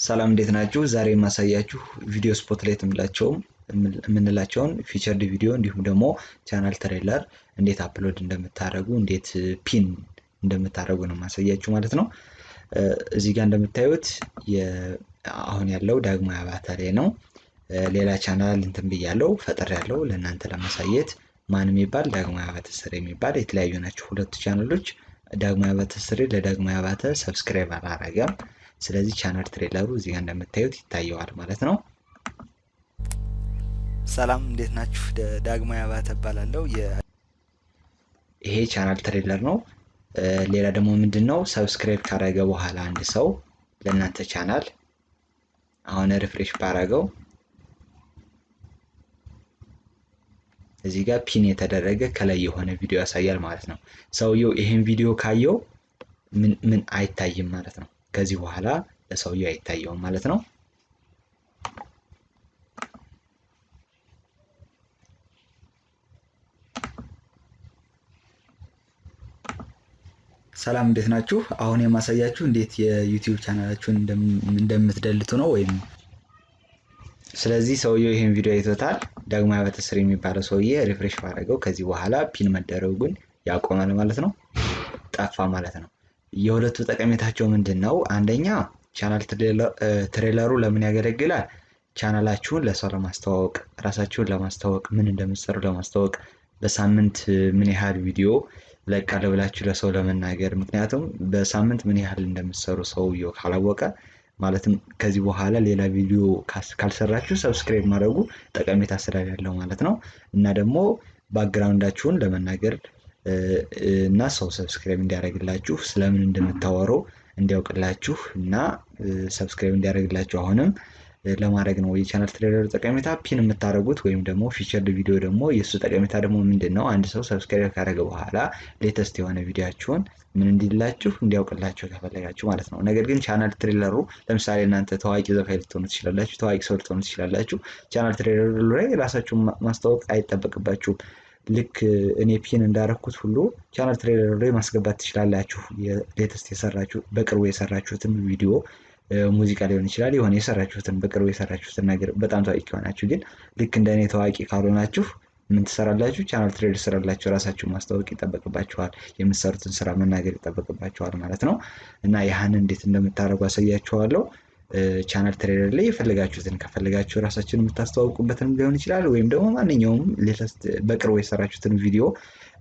ሰላም እንዴት ናችሁ? ዛሬ የማሳያችሁ ቪዲዮ ስፖትላይት የምንላቸውን ፊቸርድ ቪዲዮ እንዲሁም ደግሞ ቻናል ትሬለር እንዴት አፕሎድ እንደምታደርጉ እንዴት ፒን እንደምታደርጉ ነው ማሳያችሁ ማለት ነው። እዚህ ጋር እንደምታዩት አሁን ያለው ዳግማዊ አባተ ላይ ነው። ሌላ ቻናል እንትን ብያለው ፈጥሬያለሁ ለእናንተ ለማሳየት። ማን የሚባል ዳግማዊ አባተ ስሬ የሚባል የተለያዩ ናቸው ሁለቱ ቻናሎች። ዳግማዊ አባተ ስሬ ለዳግማዊ አባተ ሰብስክራይብ አላረገም። ስለዚህ ቻናል ትሬለሩ እዚህ ጋር እንደምታዩት ይታየዋል ማለት ነው። ሰላም እንዴት ናችሁ? ዳግማዊ አባተ እባላለሁ። ይሄ ቻናል ትሬለር ነው። ሌላ ደግሞ ምንድነው ሰብስክራይብ ካረገ በኋላ አንድ ሰው ለእናንተ ቻናል አሁን ሪፍሬሽ ባረገው እዚህ ጋር ፒን የተደረገ ከላይ የሆነ ቪዲዮ ያሳያል ማለት ነው። ሰውየው ይሄን ቪዲዮ ካየው ምን አይታይም ማለት ነው። ከዚህ በኋላ ለሰውየው አይታየውም ማለት ነው። ሰላም እንዴት ናችሁ? አሁን የማሳያችሁ እንዴት የዩቲዩብ ቻናላችሁን እንደምትደልቱ ነው ወይም ስለዚህ ሰውየው ይሄን ቪዲዮ አይቶታል። ዳግማዊ አባተ ስሬ የሚባለው ሰውዬ ሪፍሬሽ ባደረገው ከዚህ በኋላ ፒን መደረጉን ያቆማል ማለት ነው። ጠፋ ማለት ነው። የሁለቱ ጠቀሜታቸው ምንድነው? አንደኛ ቻናል ትሬለሩ ለምን ያገለግላል? ቻናላችሁን ለሰው ለማስተዋወቅ፣ ራሳችሁን ለማስተዋወቅ፣ ምን እንደምትሰሩ ለማስተዋወቅ፣ በሳምንት ምን ያህል ቪዲዮ ለቃለ ብላችሁ ለሰው ለመናገር። ምክንያቱም በሳምንት ምን ያህል እንደምትሰሩ ሰውየው ካላወቀ ማለትም ከዚህ በኋላ ሌላ ቪዲዮ ካልሰራችሁ ሰብስክራይብ ማድረጉ ጠቀሜታ ስላለው ማለት ነው። እና ደግሞ ባክግራውንዳችሁን ለመናገር እና ሰው ሰብስክራይብ እንዲያደርግላችሁ ስለምን እንደምታወሩ እንዲያውቅላችሁ እና ሰብስክራይብ እንዲያደርግላችሁ አሁንም ለማድረግ ነው የቻናል ትሬለር ጠቀሜታ። ፒን የምታደርጉት ወይም ደግሞ ፊቸርድ ቪዲዮ ደግሞ የሱ ጠቀሜታ ደግሞ ምንድነው? አንድ ሰው ሰብስክራይብ ካደረገ በኋላ ሌተስት የሆነ ቪዲዮአችሁን ምን እንዲላችሁ እንዲያውቅላችሁ ከፈለጋችሁ ማለት ነው። ነገር ግን ቻናል ትሬለሩ ለምሳሌ እናንተ ታዋቂ ዘፋኝ ልትሆኑ ትችላላችሁ፣ ታዋቂ ሰው ልትሆኑ ትችላላችሁ። ቻናል ትሬለሩ ላይ ራሳችሁን ማስተዋወቅ አይጠበቅባችሁም። ልክ እኔ ፒን እንዳረኩት ሁሉ ቻናል ትሬለር ላይ ማስገባት ትችላላችሁ። ሌተስት የሰራችሁ በቅርቡ የሰራችሁትን ቪዲዮ ሙዚቃ ሊሆን ይችላል የሆነ የሰራችሁትን በቅርቡ የሰራችሁትን ነገር በጣም ታዋቂ ከሆናችሁ ግን ልክ እንደኔ ታዋቂ ካልሆናችሁ ምን ትሰራላችሁ? ቻናል ትሬለር ትሰራላችሁ። ራሳችሁን ማስተዋወቅ ይጠበቅባችኋል። የምትሰሩትን ስራ መናገር ይጠበቅባችኋል ማለት ነው። እና ያህን እንዴት እንደምታደርጉ አሳያችኋለሁ። ቻናል ትሬለር ላይ የፈለጋችሁትን ከፈለጋችሁ ራሳችሁን የምታስተዋውቁበትን ሊሆን ይችላል ወይም ደግሞ ማንኛውም ሌተስት በቅርቡ የሰራችሁትን ቪዲዮ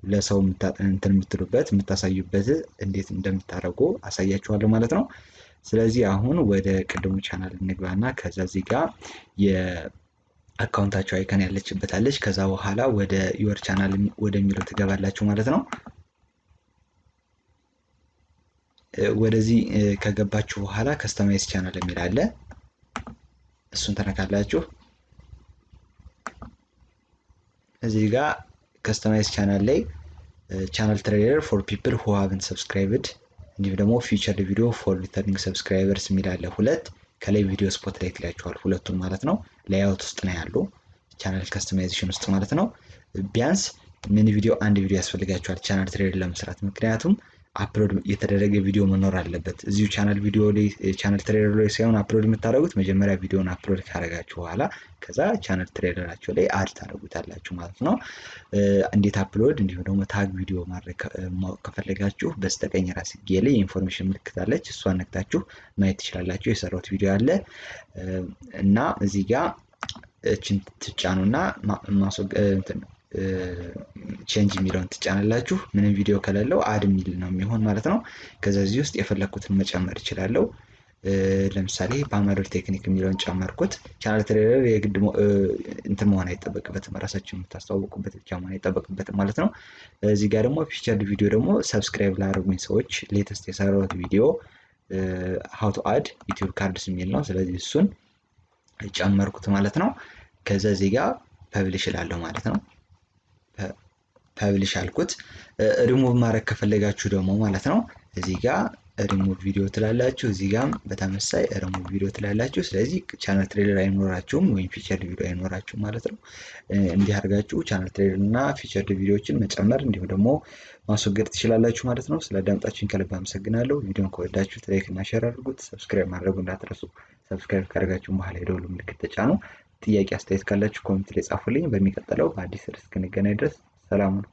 ለሰው እንትን የምትሉበት የምታሳዩበት እንዴት እንደምታደርጉ አሳያችኋለሁ ማለት ነው። ስለዚህ አሁን ወደ ቅድሙ ቻናል እንግባና ከዛ እዚህ ጋር የአካውንታችሁ አይከን ያለችበታለች። ከዛ በኋላ ወደ ዩር ቻናል ወደሚለው ትገባላችሁ ማለት ነው። ወደዚህ ከገባችሁ በኋላ ከስተማይዝ ቻናል የሚል አለ። እሱን ተነካላችሁ። እዚህ ጋር ከስተማይዝ ቻናል ላይ ቻናል ትሬለር ፎር ፒፕል ሁ ሃቭንት ሰብስክራይብድ እንዲሁም ደግሞ ፊቸርድ ቪዲዮ ፎር ሪተርኒንግ ሰብስክራይበርስ የሚል አለ። ሁለት ከላይ ቪዲዮ ስፖትላይት ይላችኋል። ሁለቱን ማለት ነው ሌአውት ውስጥ ነው ያሉ ቻናል ከስተማይዜሽን ውስጥ ማለት ነው። ቢያንስ ምን ቪዲዮ አንድ ቪዲዮ ያስፈልጋችኋል ቻናል ትሬለር ለመስራት። ምክንያቱም አፕሎድ የተደረገ ቪዲዮ መኖር አለበት። እዚሁ ቻናል ቪዲዮ ላይ ቻናል ትሬለር ላይ ሳይሆን አፕሎድ የምታደርጉት መጀመሪያ ቪዲዮን አፕሎድ ካደረጋችሁ በኋላ ከዛ ቻናል ትሬለራችሁ ላይ አድ ታደርጉታላችሁ ማለት ነው። እንዴት አፕሎድ እንዲሁም ደግሞ ታግ ቪዲዮ ማድረግ ከፈለጋችሁ በስተቀኝ ራስጌ ላይ የኢንፎርሜሽን ምልክት አለች። እሷን ነክታችሁ ማየት ትችላላችሁ። የሰራሁት ቪዲዮ አለ እና እዚህ ጋር እችን ትጫኑና ቼንጅ የሚለውን ትጫናላችሁ። ምንም ቪዲዮ ከሌለው አድ የሚል ነው የሚሆን ማለት ነው። ከዛ እዚህ ውስጥ የፈለኩትን መጨመር እችላለሁ። ለምሳሌ በአማሪክ ቴክኒክ የሚለውን ጨመርኩት። ቻናል ትሬለር የግድ እንትን መሆን አይጠበቅበትም፣ ራሳችሁን የምታስተዋውቁበት ብቻ መሆን አይጠበቅበትም ማለት ነው። እዚህ ጋር ደግሞ ፊቸርድ ቪዲዮ ደግሞ ሰብስክራይብ ላደረጉኝ ሰዎች ሌተስት የሰራሁት ቪዲዮ ሃው ቱ አድ ዩቲዩብ ካርድስ የሚል ነው። ስለዚህ እሱን ጨመርኩት ማለት ነው። ከዛ እዚህ ጋር ፐብሊሽ እላለሁ ማለት ነው። ፐብሊሽ አልኩት። ሪሙቭ ማድረግ ከፈለጋችሁ ደግሞ ማለት ነው እዚህ ጋር ሪሙቭ ቪዲዮ ትላላችሁ። እዚህ ጋር በተመሳይ ሪሙቭ ቪዲዮ ትላላችሁ። ስለዚህ ቻናል ትሬለር አይኖራችሁም ወይም ፊቸርድ ቪዲዮ አይኖራችሁም ማለት ነው። እንዲህ አድርጋችሁ ቻናል ትሬለር እና ፊቸርድ ቪዲዮዎችን መጨመር እንዲሁም ደግሞ ማስወገድ ትችላላችሁ ማለት ነው። ስላዳመጣችሁኝ ከልብ አመሰግናለሁ። ቪዲዮን ከወዳችሁት ላይክ እና ሼር አድርጉት። ሰብስክራይብ ማድረጉ እንዳትረሱ። ሰብስክራይብ ካደረጋችሁ በኋላ የደወል ምልክት ተጫኑ። ጥያቄ አስተያየት ካላችሁ ኮሜንት ላይ ጻፉልኝ። በሚቀጥለው በአዲስ ርዕስ እስክንገናኝ ድረስ ሰላም ሁኑ።